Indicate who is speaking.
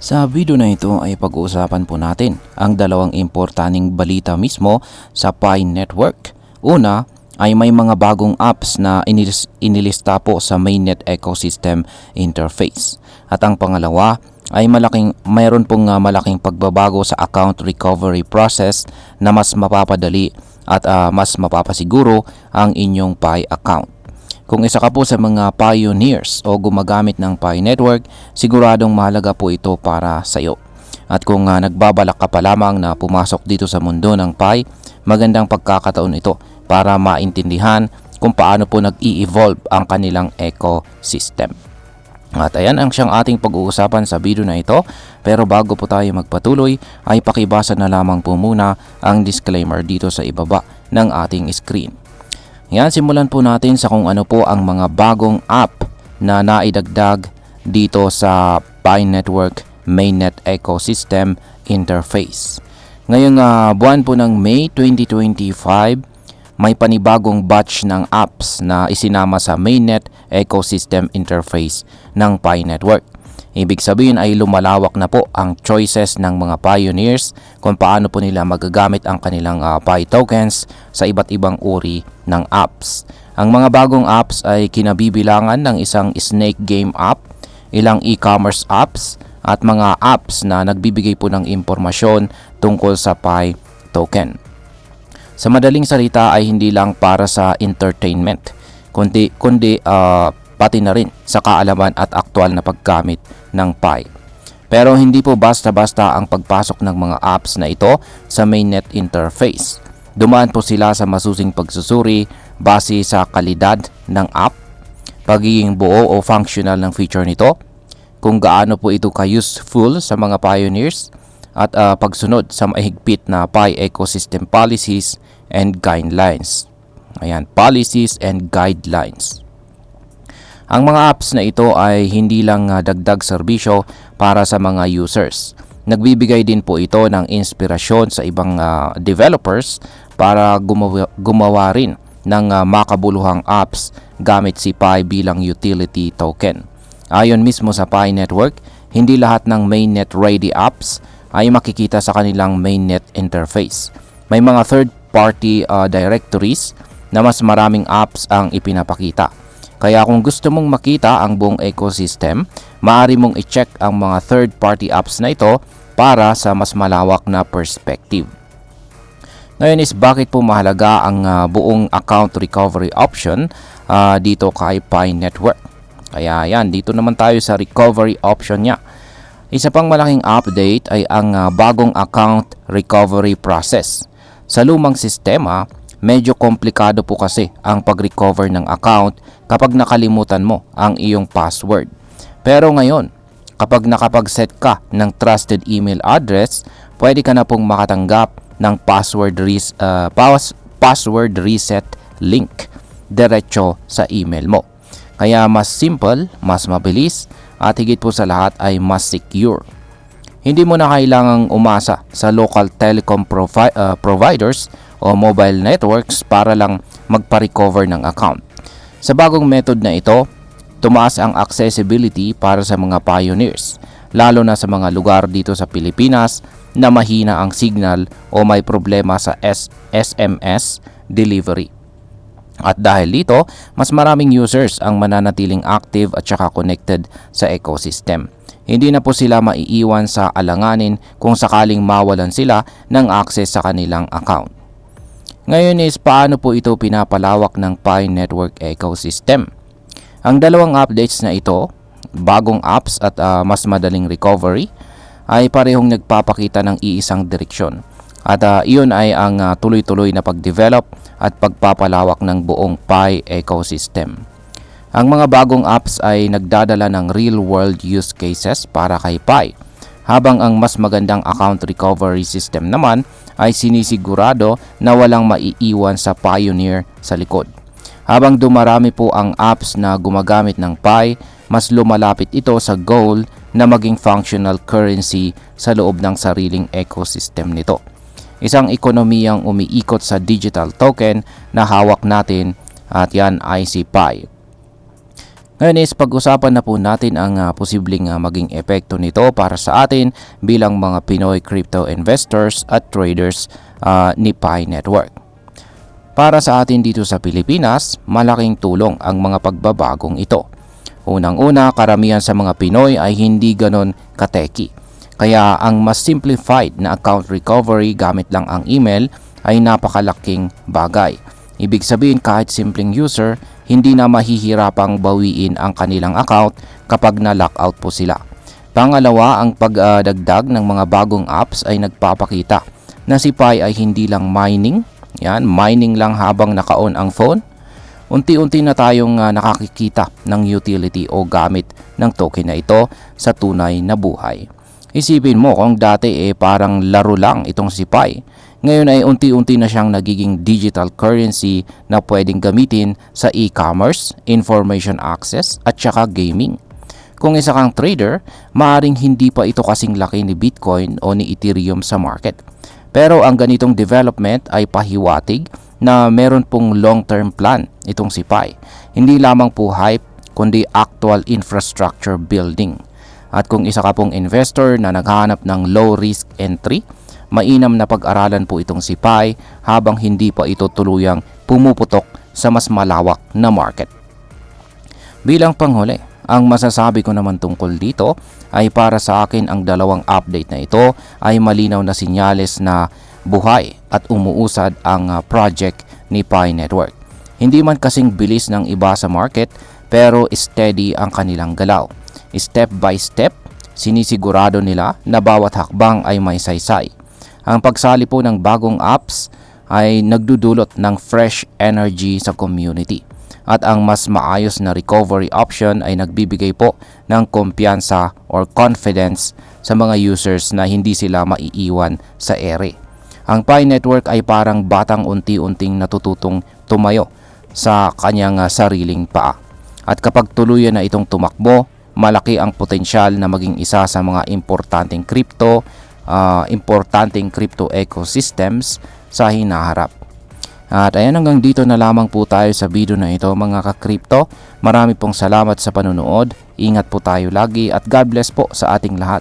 Speaker 1: Sa video na ito ay pag-uusapan po natin ang dalawang importanteng balita mismo sa Pi Network. Una ay may mga bagong apps na inilista po sa mainnet ecosystem interface. At ang pangalawa ay mayroon pong malaking pagbabago sa account recovery process na mas mapapadali at mas mapapasiguro ang inyong Pi account. Kung isa ka po sa mga pioneers o gumagamit ng Pi Network, siguradong mahalaga po ito para sa iyo. At kung nagbabalak ka pa lamang na pumasok dito sa mundo ng Pi, magandang pagkakataon ito para maintindihan kung paano po nag-i-evolve ang kanilang ecosystem. At ayan ang siyang ating pag-uusapan sa video na ito. Pero bago po tayo magpatuloy, ay pakibasa na lamang po muna ang disclaimer dito sa ibaba ng ating screen. Yan, simulan po natin sa kung ano po ang mga bagong app na naidagdag dito sa Pi Network Mainnet Ecosystem Interface. Ngayong buwan po ng May 2025, may panibagong batch ng apps na isinama sa Mainnet Ecosystem Interface ng Pi Network. Ibig sabihin ay lumalawak na po ang choices ng mga pioneers kung paano po nila magagamit ang kanilang Pi tokens sa iba't ibang uri ng apps. Ang mga bagong apps ay kinabibilangan ng isang snake game app, ilang e-commerce apps at mga apps na nagbibigay po ng impormasyon tungkol sa Pi token. Sa madaling salita ay hindi lang para sa entertainment, kundi pati na rin sa kaalaman at aktwal na paggamit ng Pi. Pero hindi po basta-basta ang pagpasok ng mga apps na ito sa mainnet interface. Dumaan po sila sa masusing pagsusuri base sa kalidad ng app, pagiging buo o functional ng feature nito, kung gaano po ito ka-useful sa mga pioneers, at pagsunod sa mahigpit na Pi ecosystem policies and guidelines. Ayan, policies and guidelines. Ang mga apps na ito ay hindi lang dagdag serbisyo para sa mga users. Nagbibigay din po ito ng inspirasyon sa ibang developers para gumawa rin ng makabuluhang apps gamit si Pi bilang utility token. Ayon mismo sa Pi Network, hindi lahat ng mainnet ready apps ay makikita sa kanilang mainnet interface. May mga third-party directories na mas maraming apps ang ipinapakita. Kaya kung gusto mong makita ang buong ecosystem, maaari mong i-check ang mga third-party apps na ito para sa mas malawak na perspective. Ngayon is bakit po mahalaga ang buong account recovery option dito kay Pi Network. Kaya yan, dito naman tayo sa recovery option niya. Isa pang malaking update ay ang bagong account recovery process. Sa lumang sistema, medyo komplikado po kasi ang pag-recover ng account kapag nakalimutan mo ang iyong password. Pero ngayon, kapag nakapag-set ka ng trusted email address, pwede ka na pong makatanggap ng password reset link diretso sa email mo. Kaya mas simple, mas mabilis, at higit po sa lahat ay mas secure. Hindi mo na kailangang umasa sa local telecom providers o mobile networks para lang magpa-recover ng account. Sa bagong method na ito, tumaas ang accessibility para sa mga pioneers, lalo na sa mga lugar dito sa Pilipinas na mahina ang signal o may problema sa SMS delivery. At dahil dito, mas maraming users ang mananatiling active at saka connected sa ecosystem. Hindi na po sila maiiwan sa alanganin kung sakaling mawalan sila ng access sa kanilang account. Ngayon is paano po ito pinapalawak ng Pi Network ecosystem? Ang dalawang updates na ito, bagong apps at mas madaling recovery, ay parehong nagpapakita ng iisang direksyon. At iyon ay ang tuloy-tuloy na pag-develop at pagpapalawak ng buong Pi ecosystem. Ang mga bagong apps ay nagdadala ng real-world use cases para kay Pi, habang ang mas magandang account recovery system naman ay sinisigurado na walang maiiwan sa pioneer sa likod. Habang dumarami po ang apps na gumagamit ng Pi, mas lumalapit ito sa goal na maging functional currency sa loob ng sariling ecosystem nito. Isang ekonomiyang umiikot sa digital token na hawak natin, at yan ay si Pi. Ngayon is pag-usapan na po natin ang posibleng maging epekto nito para sa atin bilang mga Pinoy crypto investors at traders ni Pi Network. Para sa atin dito sa Pilipinas, malaking tulong ang mga pagbabagong ito. Unang-una, karamihan sa mga Pinoy ay hindi ganon kateki. Kaya ang mas simplified na account recovery gamit lang ang email ay napakalaking bagay. Ibig sabihin kahit simpleng user, hindi na mahihirapang bawiin ang kanilang account kapag na-lockout po sila. Pangalawa, ang pagdagdag ng mga bagong apps ay nagpapakita na si Pi ay hindi lang mining lang habang naka-on ang phone. Unti-unti na tayong nakakikita ng utility o gamit ng token na ito sa tunay na buhay. Isipin mo kung dati parang laro lang itong si Pi. Ngayon ay unti-unti na siyang nagiging digital currency na pwedeng gamitin sa e-commerce, information access at saka gaming. Kung isa kang trader, maaring hindi pa ito kasing laki ni Bitcoin o ni Ethereum sa market. Pero ang ganitong development ay pahiwatig na meron pong long-term plan itong si Pi. Hindi lamang po hype, kundi actual infrastructure building. At kung isa ka pong investor na naghahanap ng low-risk entry, mainam na pag-aralan po itong si Pi habang hindi pa ito tuluyang pumuputok sa mas malawak na market. Bilang panghuli, ang masasabi ko naman tungkol dito ay para sa akin ang dalawang update na ito ay malinaw na sinyales na buhay at umuusad ang project ni Pi Network. Hindi man kasing bilis ng iba sa market pero steady ang kanilang galaw. Step by step, sinisigurado nila na bawat hakbang ay may saysay. Ang pagsali po ng bagong apps ay nagdudulot ng fresh energy sa community. At ang mas maayos na recovery option ay nagbibigay po ng kumpiyansa or confidence sa mga users na hindi sila maiiwan sa ere. Ang Pi Network ay parang batang unti-unting natututong tumayo sa kanyang sariling paa. At kapag tuluyan na itong tumakbo, malaki ang potensyal na maging isa sa mga importanteng crypto ecosystems sa hinaharap. At ayan, hanggang dito na lamang po tayo sa video na ito mga ka-crypto. Marami pong salamat sa panunood. Ingat po tayo lagi at God bless po sa ating lahat.